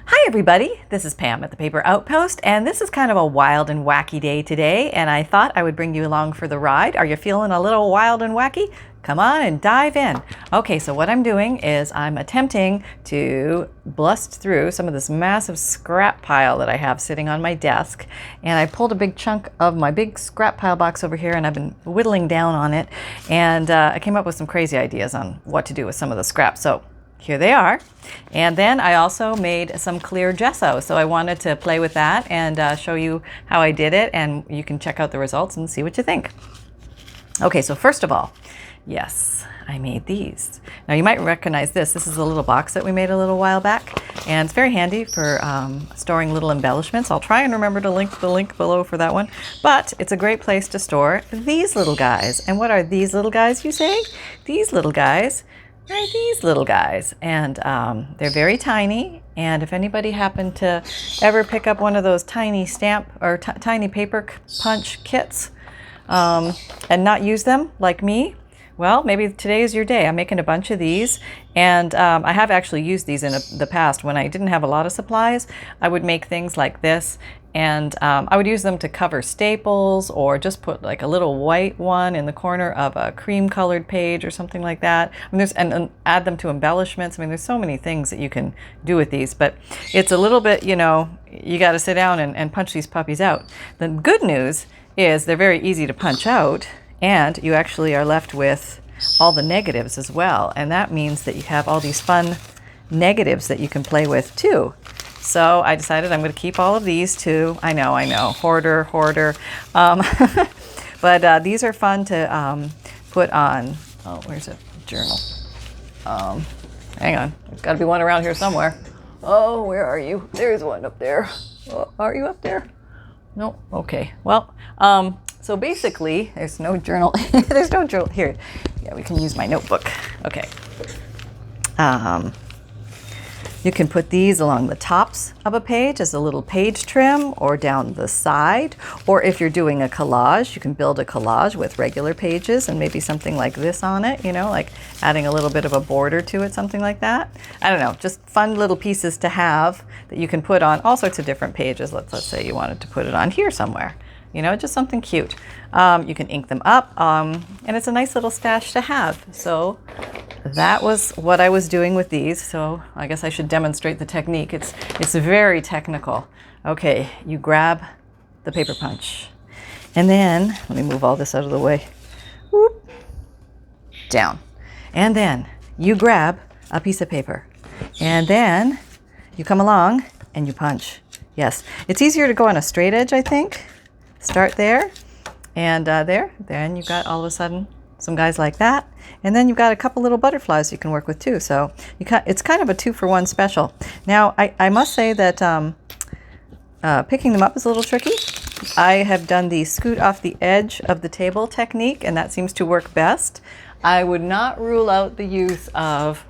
Hi everybody, this is Pam at the Paper Outpost, and this is kind of a wild and wacky day today, and I thought I would bring you along for the ride. Are you feeling a little wild and wacky? Come on and dive in. Okay, so what I'm doing is I'm attempting to bust through some of this massive scrap pile that I have sitting on my desk, and I pulled a big chunk of my big scrap pile box over here, and I've been whittling down on it, and I came up with some crazy ideas on what to do with some of the scraps. So here they are. And then I also made some clear gesso. So I wanted to play with that and show you how I did it, and you can check out the results and see what you think. Okay, so first of all, yes, I made these. Now you might recognize this. This is a little box that we made a little while back, and it's very handy for storing little embellishments. I'll try and remember to link the link below for that one, but it's a great place to store these little guys. And what are these little guys, you say? These little guys are these little guys, and they're very tiny. And if anybody happened to ever pick up one of those tiny stamp or tiny paper punch kits and not use them like me, well, maybe today is your day. I'm making a bunch of these, and I have actually used these in the past when I didn't have a lot of supplies. I would make things like this, and I would use them to cover staples, or just put like a little white one in the corner of a cream colored page or something like that. I mean, and add them to embellishments. I mean, there's so many things that you can do with these, but it's a little bit, you know, you got to sit down and punch these puppies out. The good news is they're very easy to punch out, and you actually are left with all the negatives as well. And that means that you have all these fun negatives that you can play with too. So I decided I'm going to keep all of these too. I know, hoarder. But these are fun to put on, oh, where's it? Journal. Hang on, there's got to be one around here somewhere. Oh, where are you? There's one up there. Oh, are you up there? No, okay. Well, so basically, there's no journal. There's no journal here. Yeah, we can use my notebook. Okay. You can put these along the tops of a page as a little page trim, or down the side. Or if you're doing a collage, you can build a collage with regular pages and maybe something like this on it, you know, like adding a little bit of a border to it, something like that. I don't know, just fun little pieces to have that you can put on all sorts of different pages. Let's say you wanted to put it on here somewhere. You know, just something cute. You can ink them up, and it's a nice little stash to have. So that was what I was doing with these. So I guess I should demonstrate the technique. It's very technical. Okay, you grab the paper punch, and then let me move all this out of the way. Whoop, down, and then you grab a piece of paper, and then you come along and you punch. Yes, it's easier to go on a straight edge, I think. Start there, and there. Then you've got all of a sudden some guys like that, and then you've got a couple little butterflies you can work with too. So it's kind of a 2-for-1 special. Now I must say that picking them up is a little tricky. I have done the scoot off the edge of the table technique, and that seems to work best. I would not rule out the use of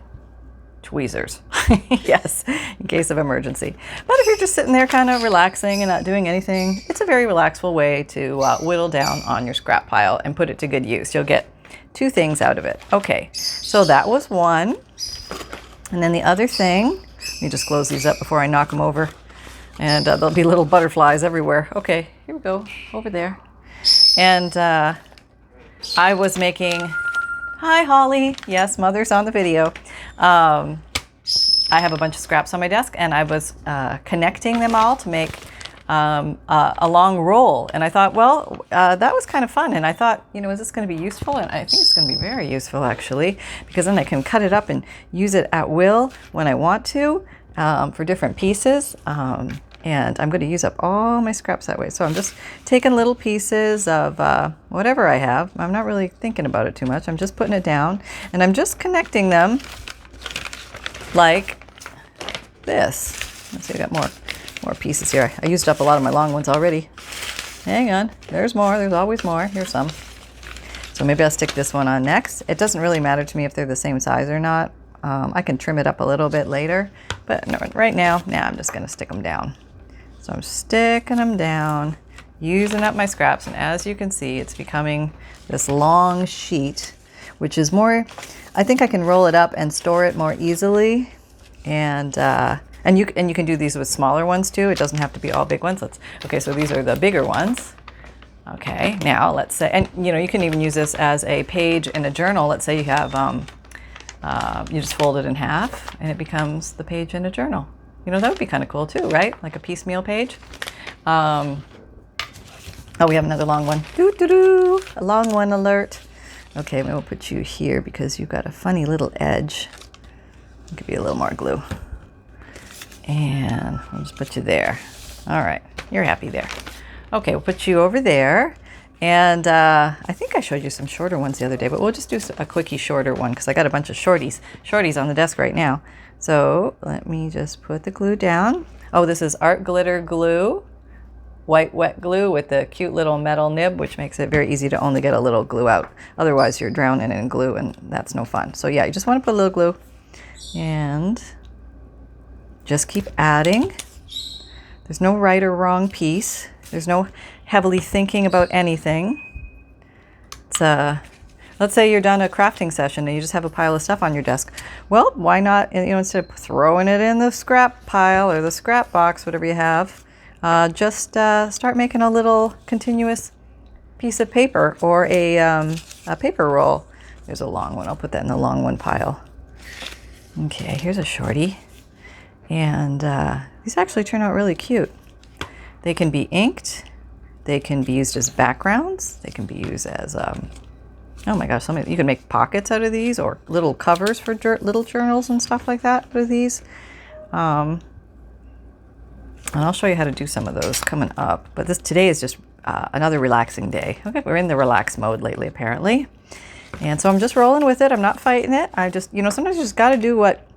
tweezers. Yes, in case of emergency. But if you're just sitting there kind of relaxing and not doing anything, it's a very relaxful way to whittle down on your scrap pile and put it to good use. You'll get 2 things out of it. Okay, so that was one. And then the other thing, let me just close these up before I knock them over. And there'll be little butterflies everywhere. Okay, here we go, over there. And I was making, hi Holly, yes, mother's on the video. I have a bunch of scraps on my desk, and I was connecting them all to make a long roll. And I thought, well, that was kind of fun. And I thought, you know, is this going to be useful? And I think it's going to be very useful, actually, because then I can cut it up and use it at will when I want to for different pieces. And I'm going to use up all my scraps that way. So I'm just taking little pieces of whatever I have. I'm not really thinking about it too much. I'm just putting it down, and I'm just connecting them like this. Let's see, I got more pieces here. I used up a lot of my long ones already. Hang on, there's more. There's always more. Here's some. So maybe I'll stick this one on next. It doesn't really matter to me if they're the same size or not. I can trim it up a little bit later, but no, right now, I'm just going to stick them down. So I'm sticking them down, using up my scraps, and as you can see, it's becoming this long sheet, which is more, I think I can roll it up and store it more easily, and And you can do these with smaller ones too. It doesn't have to be all big ones. Okay, so these are the bigger ones. Okay, now let's say, and you can even use this as a page in a journal. Let's say you have, you just fold it in half and it becomes the page in a journal. That would be kind of cool too, right? Like a piecemeal page. Oh, we have another long one. A long one alert. Okay, maybe we'll put you here because you've got a funny little edge. I'll give you a little more glue. And I'll just put you there. All right, you're happy there. Okay, we'll put you over there. And I think I showed you some shorter ones the other day, but we'll just do a quickie shorter one because I got a bunch of shorties on the desk right now. So let me just put the glue down. Oh, this is art glitter glue, white wet glue with the cute little metal nib, which makes it very easy to only get a little glue out. Otherwise, you're drowning in glue and that's no fun. So yeah, you just want to put a little glue and just keep adding. There's no right or wrong piece. There's no heavily thinking about anything. It's let's say you're done a crafting session and you just have a pile of stuff on your desk. Well, why not, instead of throwing it in the scrap pile or the scrap box, whatever you have, just start making a little continuous piece of paper or a paper roll. There's a long one. I'll put that in the long one pile. Okay, here's a shorty. And these actually turn out really cute. They can be inked. They can be used as backgrounds. They can be used as, oh my gosh, you can make pockets out of these or little covers for little journals and stuff like that out of these. And I'll show you how to do some of those coming up. But today is just another relaxing day. Okay, we're in the relax mode lately, apparently. And so I'm just rolling with it. I'm not fighting it. I just, sometimes you just got to do what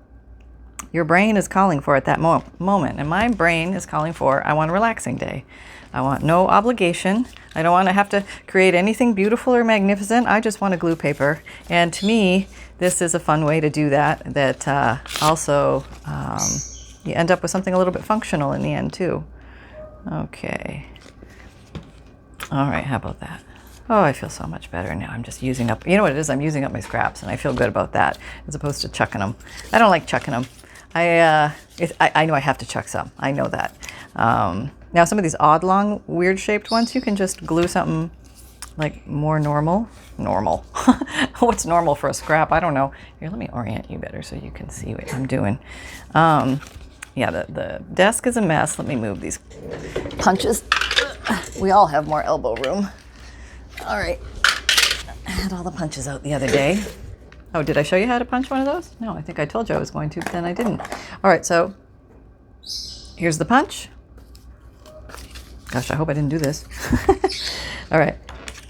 your brain is calling for at that moment. And my brain is calling for, I want a relaxing day. I want no obligation. I don't want to have to create anything beautiful or magnificent. I just want a glue paper. And to me, this is a fun way to do that. That also, you end up with something a little bit functional in the end too. Okay. All right, how about that? Oh, I feel so much better now. I'm just using up, you know what it is? I'm using up my scraps and I feel good about that as opposed to chucking them. I don't like chucking them. I know I have to chuck some. I know that. Now some of these odd, long, weird shaped ones, you can just glue something like more normal. What's normal for a scrap? I don't know. Here, let me orient you better so you can see what I'm doing. Yeah, the desk is a mess. Let me move these punches. We all have more elbow room. All right. I had all the punches out the other day. Oh, did I show you how to punch one of those? No, I think I told you I was going to, but then I didn't. All right, so here's the punch. Gosh, I hope I didn't do this. All right.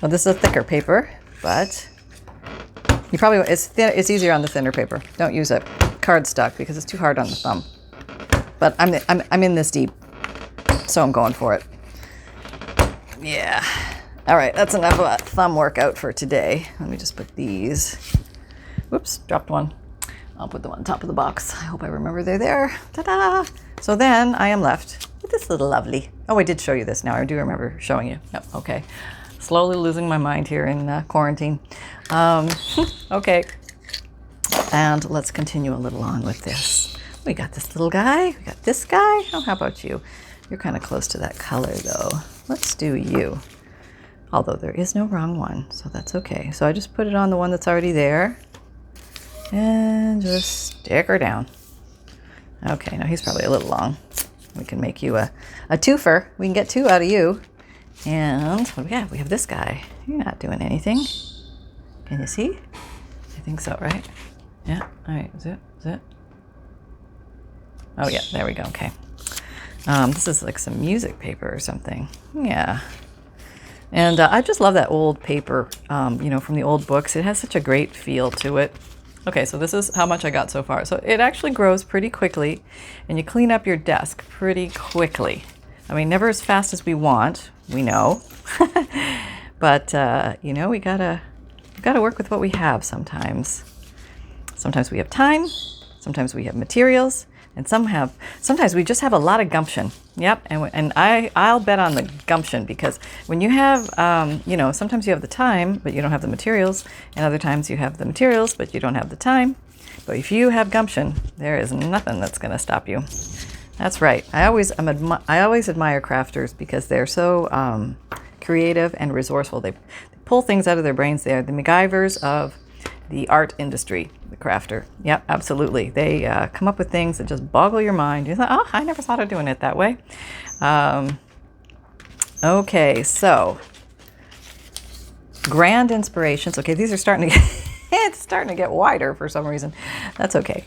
Well, this is a thicker paper, but you probably, it's easier on the thinner paper. Don't use a cardstock because it's too hard on the thumb. But I'm in this deep, so I'm going for it. Yeah. All right, that's enough of a thumb workout for today. Let me just put these. Whoops, dropped one. I'll put them on top of the box. I hope I remember they're there. Ta-da! So then I am left with this little lovely. Oh, I did show you this now. I do remember showing you. Yep, okay. Slowly losing my mind here in quarantine. Okay. And let's continue a little on with this. We got this little guy. We got this guy. Oh, how about you? You're kind of close to that color, though. Let's do you. Although there is no wrong one, so that's okay. So I just put it on the one that's already there. And just stick her down. Okay, now he's probably a little long. We can make you a twofer. We can get two out of you. And what do we have? We have this guy. You're not doing anything. Can you see? I think so, right? Yeah, all right, is it? Oh yeah, there we go, okay. This is like some music paper or something. Yeah. And I just love that old paper, from the old books. It has such a great feel to it. Okay, so this is how much I got so far. So it actually grows pretty quickly, and you clean up your desk pretty quickly. I mean, never as fast as we want, we know. But, we gotta work with what we have sometimes. Sometimes we have time, sometimes we have materials, and sometimes we just have a lot of gumption. Yep, and I'll bet on the gumption because when you have, sometimes you have the time, but you don't have the materials, and other times you have the materials, but you don't have the time. But if you have gumption, there is nothing that's going to stop you. That's right. I always admire crafters because they're so creative and resourceful. They pull things out of their brains. They're the MacGyvers of the art industry, the crafter. Yep, absolutely. They come up with things that just boggle your mind. You thought, oh, I never thought of doing it that way. Okay, so grand inspirations. Okay, these are starting to get it's starting to get wider for some reason. That's okay.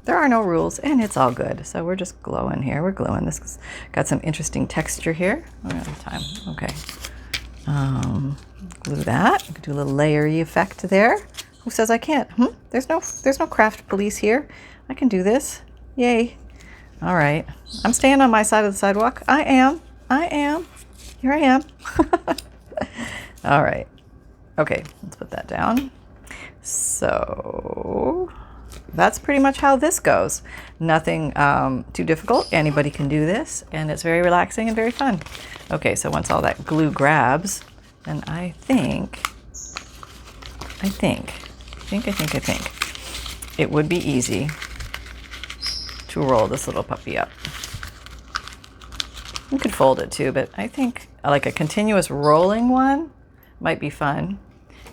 There are no rules, and it's all good. So we're just glowing here. We're gluing. This has got some interesting texture here. We're out of time. Okay. Glue that. We could do a little layery effect there. Who says I can't? There's no craft police here. I can do this. Yay. All right. I'm staying on my side of the sidewalk. I am. Here I am. All right. Okay, let's put that down. So that's pretty much how this goes. Nothing too difficult. Anybody can do this, and it's very relaxing and very fun. Okay, so once all that glue grabs, then I think it would be easy to roll this little puppy up. You could fold it too, but I think like a continuous rolling one might be fun.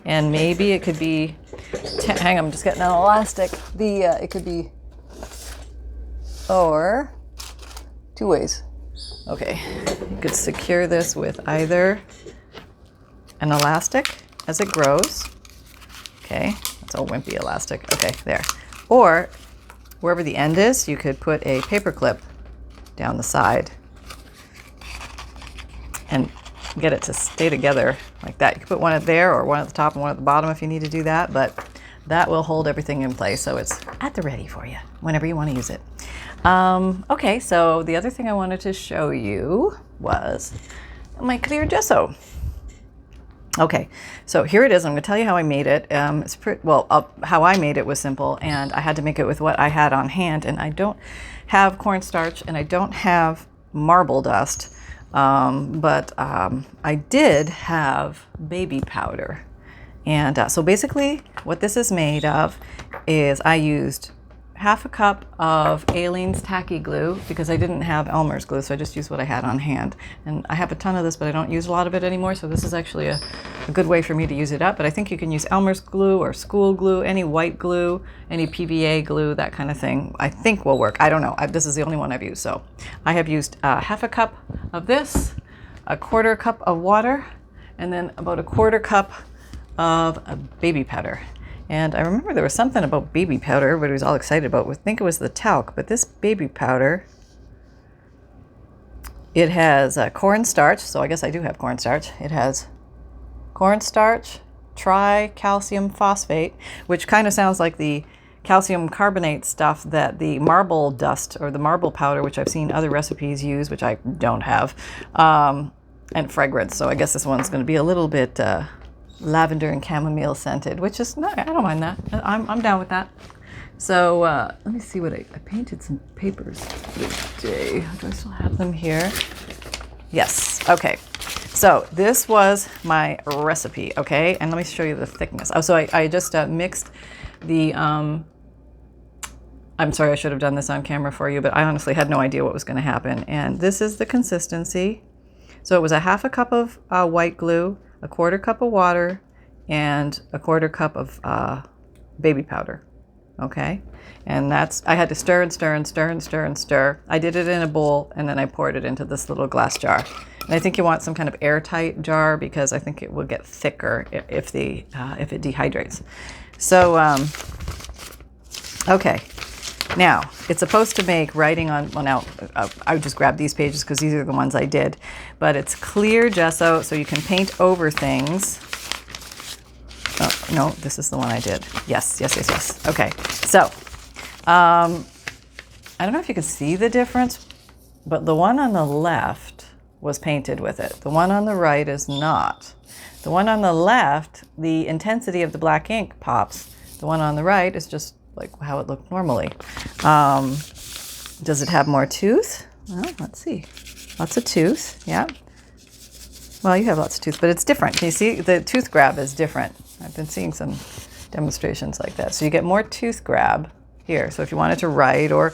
And maybe it could be, hang on, I'm just getting an elastic. It could be, or two ways. Okay, you could secure this with either an elastic as it grows. Okay, that's a wimpy elastic. Okay, there. Or wherever the end is, you could put a paper clip down the side and get it to stay together like that. You can put one there or one at the top and one at the bottom if you need to do that, but that will hold everything in place so it's at the ready for you whenever you want to use it. Okay, so the other thing I wanted to show you was my clear gesso. Okay, so here it is. I'm going to tell you how I made it. How I made it was simple, and I had to make it with what I had on hand, and I don't have cornstarch and I don't have marble dust. But I did have baby powder. And so basically what this is made of is I used half a cup of Aleene's tacky glue because I didn't have Elmer's glue, so I just used what I had on hand. And I have a ton of this, but I don't use a lot of it anymore, so this is actually a good way for me to use it up. But I think you can use Elmer's glue or school glue, any white glue, any PVA glue, that kind of thing, I think will work. I don't know. This is the only one I've used. So I have used half a cup of this, a quarter cup of water, and then about a quarter cup of baby powder. And I remember there was something about baby powder everybody was all excited about. I think it was the talc, but this baby powder, it has cornstarch, so I guess I do have cornstarch. It has cornstarch, tricalcium phosphate, which kind of sounds like the calcium carbonate stuff that the marble dust or the marble powder, which I've seen other recipes use, which I don't have, and fragrance. So I guess this one's going to be a little bit lavender and chamomile scented, which is not, I don't mind that. I'm down with that. So let me see what I painted some papers today. Do I still have them here? Yes. Okay. So this was my recipe. Okay, and let me show you the thickness. Oh, so I just mixed the. I'm sorry, I should have done this on camera for you, but I honestly had no idea what was going to happen. And this is the consistency. So it was a half a cup of white glue, a quarter cup of water, and a quarter cup of baby powder. Okay, and that's, I had to stir and stir and stir and stir and stir. I did it in a bowl, and then I poured it into this little glass jar. And I think you want some kind of airtight jar because I think it will get thicker if it dehydrates. So okay. Now, it's supposed to make writing on, well now, I would just grab these pages because these are the ones I did, but it's clear gesso, so you can paint over things. Oh, no, this is the one I did. Yes. Okay, so, I don't know if you can see the difference, but the one on the left was painted with it. The one on the right is not. The one on the left, the intensity of the black ink pops. The one on the right is just like how it looked normally. Does it have more tooth? Well, let's see. Lots of tooth, yeah. Well, you have lots of tooth, but it's different. Can you see? The tooth grab is different. I've been seeing some demonstrations like that. So you get more tooth grab here. So if you wanted to write or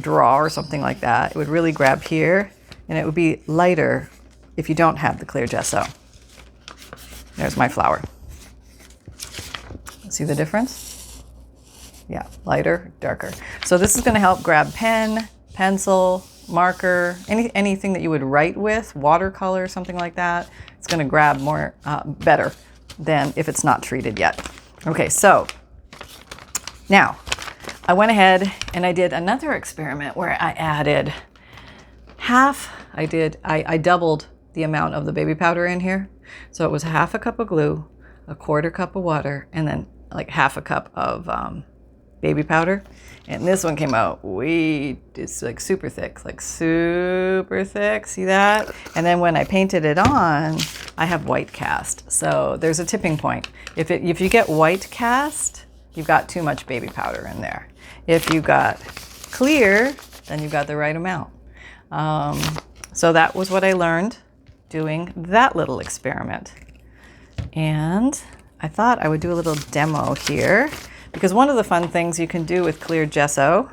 draw or something like that, it would really grab here, and it would be lighter if you don't have the clear gesso. There's my flower. See the difference? Yeah, lighter, darker. So this is going to help grab pen, pencil, marker, anything that you would write with, watercolor, something like that. It's going to grab more better than if it's not treated yet. Okay, so now I went ahead and I did another experiment where I added I doubled the amount of the baby powder in here. So it was half a cup of glue, a quarter cup of water, and then like half a cup of baby powder. And this one came out it's like super thick, see that? And then when I painted it on, I have white cast. So there's a tipping point. If you get white cast, you've got too much baby powder in there. If you got clear, then you've got the right amount. So that was what I learned doing that little experiment. And I thought I would do a little demo here, because one of the fun things you can do with clear gesso,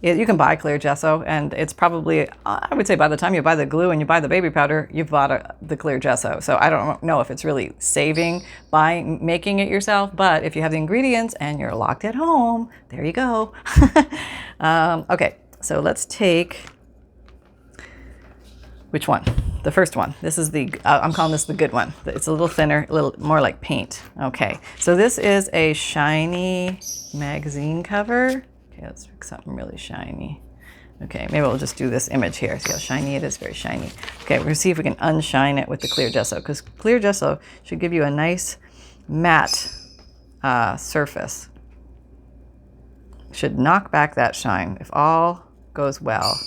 you can buy clear gesso, and it's probably, I would say by the time you buy the glue and you buy the baby powder, you've bought the clear gesso. So I don't know if it's really saving making it yourself, but if you have the ingredients and you're locked at home, there you go. Okay, so let's take, which one? The first one. This is I'm calling this the good one. It's a little thinner, a little more like paint. Okay, so this is a shiny magazine cover. Okay, let's pick something really shiny. Okay, maybe we'll just do this image here. See how shiny it is? Very shiny. Okay, we're gonna see if we can unshine it with the clear gesso, because clear gesso should give you a nice matte surface. Should knock back that shine if all goes well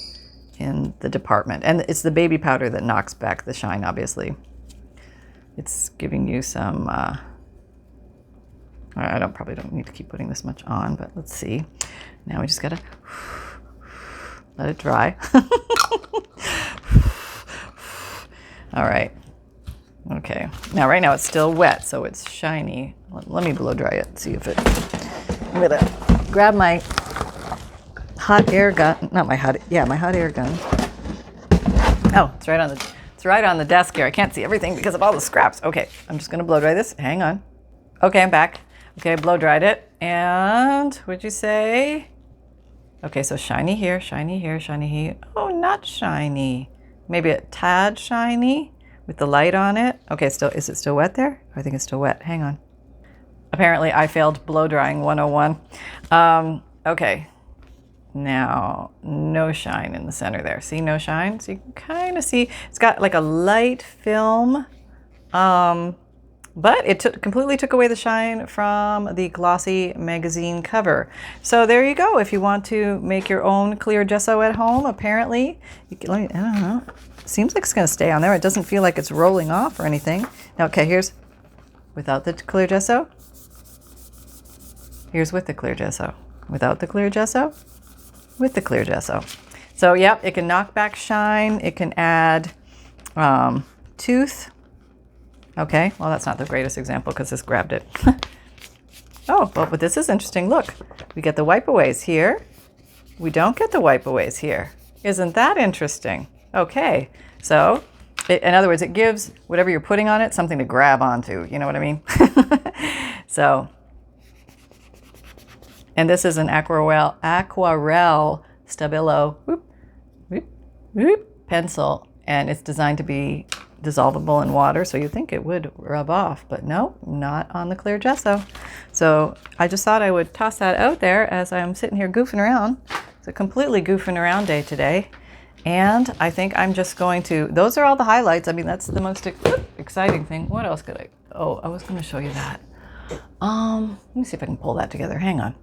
in the department. And it's the baby powder that knocks back the shine, obviously. It's giving you some, probably don't need to keep putting this much on, but let's see. Now we just gotta let it dry. All right. Okay. Now, right now it's still wet, so it's shiny. Let me blow dry it, see if I'm gonna grab my hot air gun, my hot air gun. Oh, it's right on the desk here. I can't see everything because of all the scraps. Okay, I'm just gonna blow dry this. Hang on. Okay, I'm back. Okay, I blow dried it. And what'd you say? Okay, so shiny here, shiny here, shiny here. Oh, not shiny. Maybe a tad shiny with the light on it. Okay, is it still wet there? I think it's still wet. Hang on. Apparently I failed blow drying 101. Okay. Now, no shine in the center there. See, no shine? So you can kind of see, it's got like a light film, but it completely took away the shine from the glossy magazine cover. So there you go. If you want to make your own clear gesso at home, apparently, I don't know. It seems like it's going to stay on there. It doesn't feel like it's rolling off or anything. Now, okay, here's without the clear gesso. Here's with the clear gesso. Without the clear gesso. With the clear gesso. So yep, it can knock back shine. It can add tooth. Okay, well that's not the greatest example because this grabbed it. Oh, well, but this is interesting. Look, we get the wipeaways here. We don't get the wipeaways here. Isn't that interesting? Okay, so in other words, it gives whatever you're putting on it something to grab onto. You know what I mean? So. And this is an aquarelle Stabilo pencil, and it's designed to be dissolvable in water, so you think it would rub off, but no, not on the clear gesso. So I just thought I would toss that out there as I'm sitting here goofing around. It's a completely goofing around day today, and I think I'm just going to, those are all the highlights. I mean, that's the most exciting thing. What else could I was going to show you that. Let me see if I can pull that together. Hang on.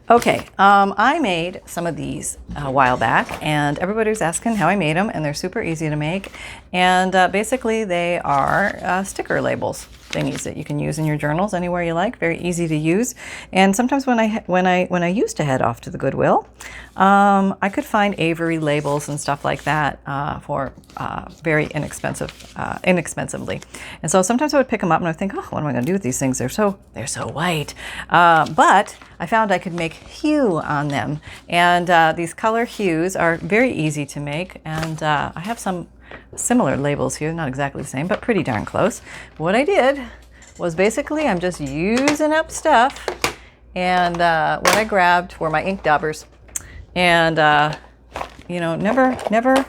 Okay, I made some of these a while back, and everybody was asking how I made them, and they're super easy to make. And basically, they are sticker labels. thingies that you can use in your journals anywhere you like. Very easy to use. And sometimes when I used to head off to the Goodwill, I could find Avery labels and stuff like that for very inexpensively. And so sometimes I would pick them up and I would think, oh, what am I going to do with these things? They're so white. But I found I could make hue on them, and these color hues are very easy to make. And I have some similar labels here, not exactly the same, but pretty darn close. What I did was basically I'm just using up stuff, and what I grabbed were my ink daubers, and you know, never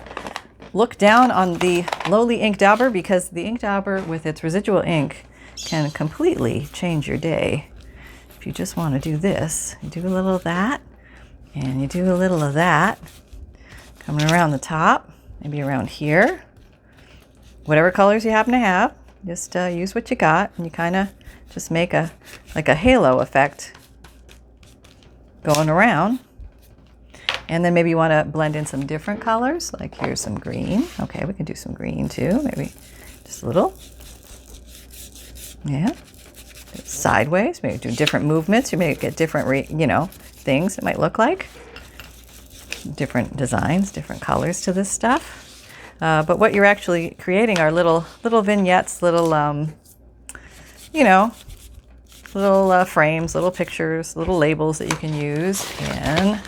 look down on the lowly ink dauber, because the ink dauber with its residual ink can completely change your day. If you just want to do this, you do a little of that, and you do a little of that, coming around the top, maybe around here. Whatever colors you happen to have, just use what you got, and you kind of just make like a halo effect going around. And then maybe you want to blend in some different colors, like here's some green. Okay, we can do some green too, maybe just a little. Yeah, sideways, maybe do different movements. You may get different, things it might look like. Different designs, different colors to this stuff. But what you're actually creating are little vignettes, little frames, little pictures, little labels that you can use in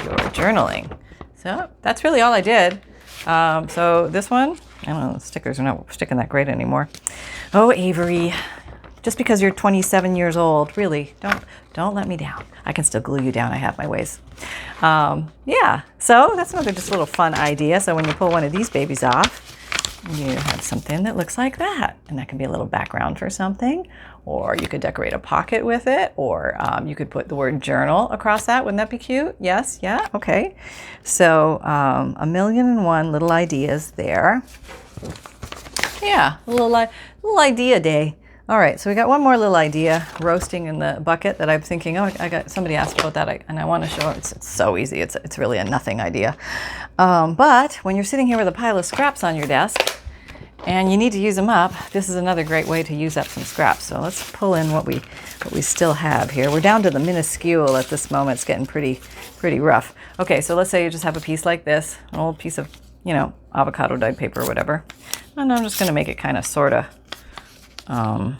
your journaling. So that's really all I did. So this one, I don't know, the stickers are not sticking that great anymore. Oh, Avery, just because you're 27 years old, really, don't let me down. I can still glue you down. I have my ways. Yeah, so that's another just little fun idea. So when you pull one of these babies off, you have something that looks like that. And that can be a little background for something. Or you could decorate a pocket with it. Or you could put the word journal across that. Wouldn't that be cute? Yes, yeah, okay. So 1,000,001 little ideas there. Yeah, a little idea day. All right, so we got one more little idea roasting in the bucket that I'm thinking, oh, I got somebody asked about that, and I want to show it. It's so easy. It's really a nothing idea. But when you're sitting here with a pile of scraps on your desk and you need to use them up, this is another great way to use up some scraps. So let's pull in what we still have here. We're down to the minuscule at this moment. It's getting pretty rough. Okay, so let's say you just have a piece like this, an old piece of, avocado dyed paper or whatever. And I'm just going to make it kind of sort of, I'm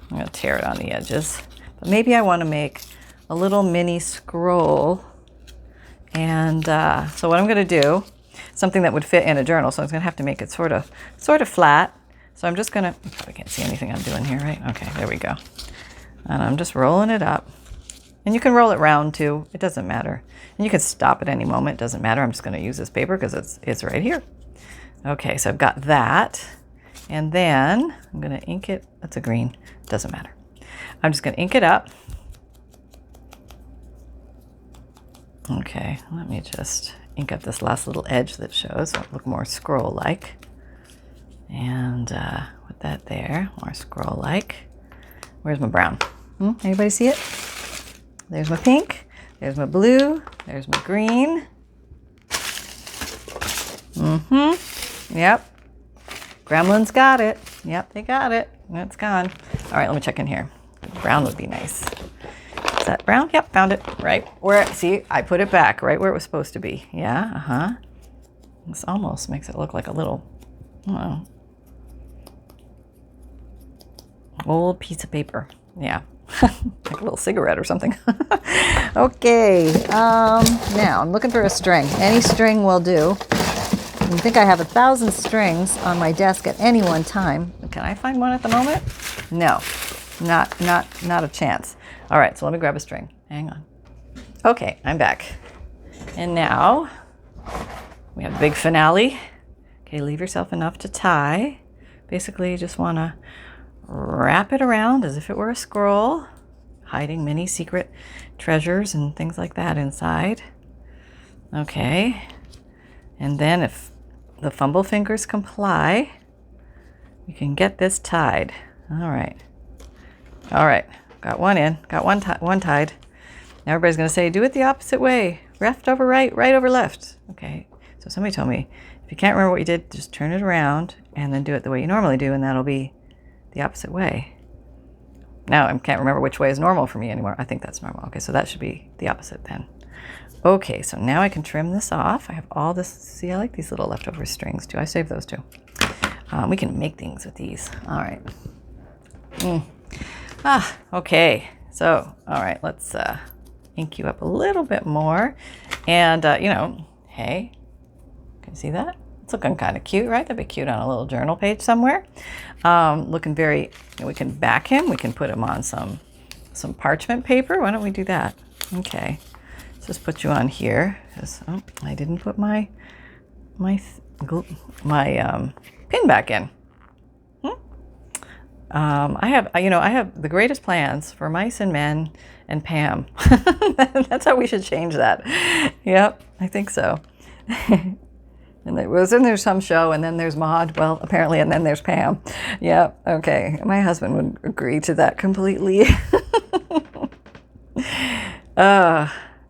going to tear it on the edges. But maybe I want to make a little mini scroll. And so what I'm going to do, something that would fit in a journal, so I'm going to have to make it sort of flat. So I'm just going to, you probably can't see anything I'm doing here, right? Okay, there we go. And I'm just rolling it up. And you can roll it round too. It doesn't matter. And you can stop at any moment. It doesn't matter. I'm just going to use this paper because it's right here. Okay, so I've got that. And then I'm going to ink it. That's a green. Doesn't matter. I'm just going to ink it up. Okay, let me just ink up this last little edge that shows. So it'll look more scroll-like. And put that there, more scroll-like. Where's my brown? Anybody see it? There's my pink. There's my blue. There's my green. Yep. Gremlins got it. Yep, they got it. It's gone. All right, let me check in here. Brown would be nice. Is that brown? Yep, found it. Right where, see, I put it back right where it was supposed to be. Yeah, This almost makes it look like a little, I don't know, old piece of paper. Yeah, like a little cigarette or something. Okay, now I'm looking for a string. Any string will do. I think I have 1,000 strings on my desk at any one time. Can I find one at the moment? No, not a chance. All right, so let me grab a string. Hang on. Okay, I'm back. And now we have the big finale. Okay, leave yourself enough to tie. Basically, you just want to wrap it around as if it were a scroll, hiding many secret treasures and things like that inside. Okay, and then if the fumble fingers comply, you can get this tied. All right, got one in, got one tied. Now everybody's going to say, do it the opposite way. Left over right, right over left. Okay, so somebody told me, if you can't remember what you did, just turn it around and then do it the way you normally do, and that'll be the opposite way. now I can't remember which way is normal for me anymore. I think that's normal. Okay, so that should be the opposite then. Okay, so now I can trim this off. I have all this. See, I like these little leftover strings too. I save those too. We can make things with these. All right. Okay. So, all right, let's ink you up a little bit more. And, you know, hey, can you see that? It's looking kind of cute, right? That'd be cute on a little journal page somewhere. Looking very, we can back him. We can put him on some parchment paper. Why don't we do that? Okay. Let's just put you on here. Oh, I didn't put my pin back in. I have the greatest plans for mice and men and Pam. That's how we should change that. Yep, I think so. And then there's some show, and then there's Maud. Well, apparently, and then there's Pam. Yeah, okay. My husband would agree to that completely.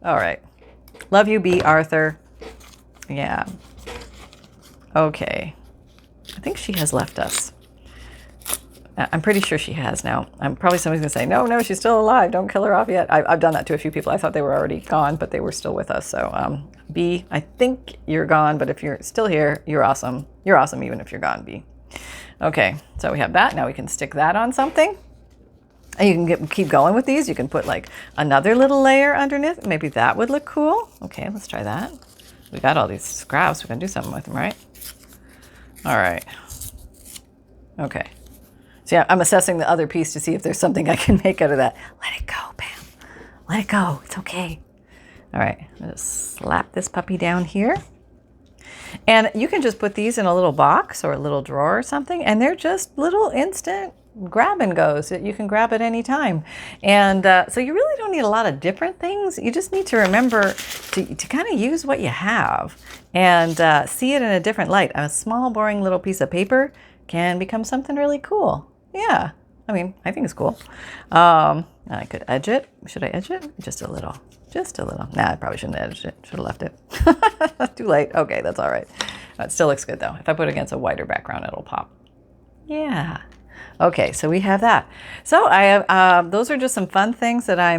All right. Love you, B. Arthur. Yeah. Okay. I think she has left us. I'm pretty sure she has now. I'm probably somebody's going to say, no, she's still alive. Don't kill her off yet. I've done that to a few people. I thought they were already gone, but they were still with us. So, B, I think you're gone, but if you're still here, you're awesome. You're awesome even if you're gone, B. Okay, so we have that. Now we can stick that on something. And you can keep going with these. You can put like another little layer underneath. Maybe that would look cool. Okay, let's try that. We got all these scraps. We're going to do something with them, right? All right. Okay. So yeah, I'm assessing the other piece to see if there's something I can make out of that. Let it go, Pam. Let it go. It's okay. All right. I'm going to slap this puppy down here. And you can just put these in a little box or a little drawer or something, and they're just little instant grab and goes that you can grab at any time. And so you really don't need a lot of different things. You just need to remember to kind of use what you have and see it in a different light. A small, boring little piece of paper can become something really cool. Yeah, I mean, I think it's cool. I could edge it. Should I edge it? Just a little. Just a little. Nah, I probably shouldn't have edged it. Should have left it. Too late. Okay, that's all right. It still looks good, though. If I put it against a whiter background, it'll pop. Yeah. Okay, so we have that. So I have, those are just some fun things that I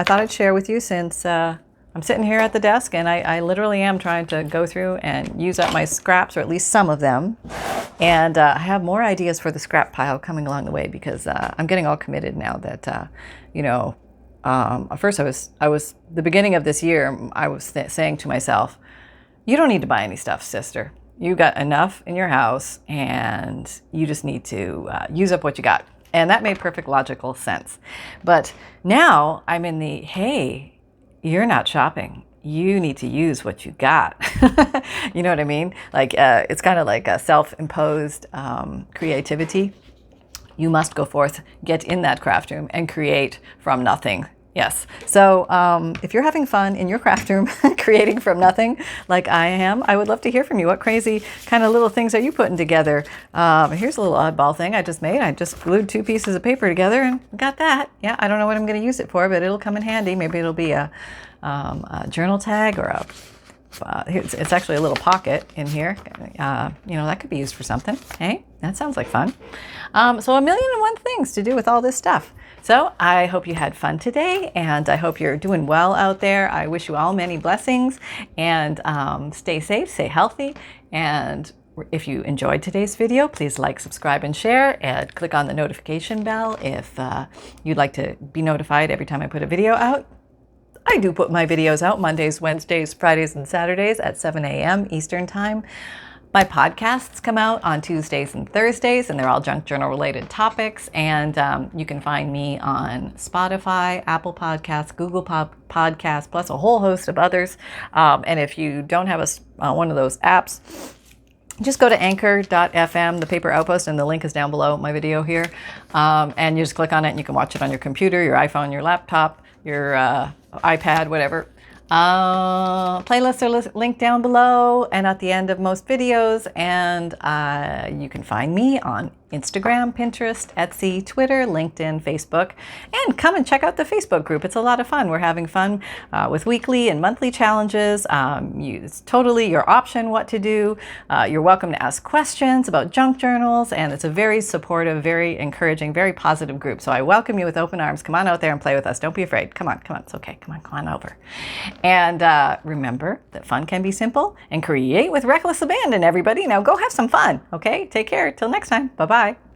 thought I'd share with you since I'm sitting here at the desk and I literally am trying to go through and use up my scraps, or at least some of them. And I have more ideas for the scrap pile coming along the way because I'm getting all committed now that, at first I was, the beginning of this year, I was saying to myself, you don't need to buy any stuff, sister. You got enough in your house and you just need to use up what you got. And that made perfect logical sense. But now I'm in the, hey, you're not shopping. You need to use what you got. You know what I mean? Like, it's kind of like a self-imposed creativity. You must go forth, get in that craft room and create from nothing. Yes. So if you're having fun in your craft room, creating from nothing like I am, I would love to hear from you. What crazy kind of little things are you putting together? Here's a little oddball thing I just made. I just glued 2 pieces of paper together and got that. Yeah, I don't know what I'm going to use it for, but it'll come in handy. Maybe it'll be a journal tag or it's actually a little pocket in here. That could be used for something. Hey, that sounds like fun. So 1,000,001 things to do with all this stuff. So I hope you had fun today, and I hope you're doing well out there. I wish you all many blessings, and stay safe, stay healthy. And if you enjoyed today's video, please like, subscribe, and share, and click on the notification bell if you'd like to be notified every time I put a video out. I do put my videos out Mondays, Wednesdays, Fridays, and Saturdays at 7 a.m. Eastern Time. My podcasts come out on Tuesdays and Thursdays, and they're all junk journal related topics. And you can find me on Spotify, Apple Podcasts, Google Podcasts, plus a whole host of others. And if you don't have one of those apps, just go to anchor.fm, the paper Outpost, and the link is down below my video here. And you just click on it and you can watch it on your computer, your iPhone, your laptop, your iPad, whatever. Playlists are linked down below and at the end of most videos, and you can find me on Instagram, Pinterest, Etsy, Twitter, LinkedIn, Facebook, and come and check out the Facebook group. It's a lot of fun. We're having fun with weekly and monthly challenges. It's totally your option what to do. You're welcome to ask questions about junk journals, and it's a very supportive, very encouraging, very positive group. So I welcome you with open arms. Come on out there and play with us. Don't be afraid. Come on, it's okay. Come on over. And remember that fun can be simple, and create with reckless abandon, everybody. Now go have some fun, okay? Take care. Till next time. Bye-bye.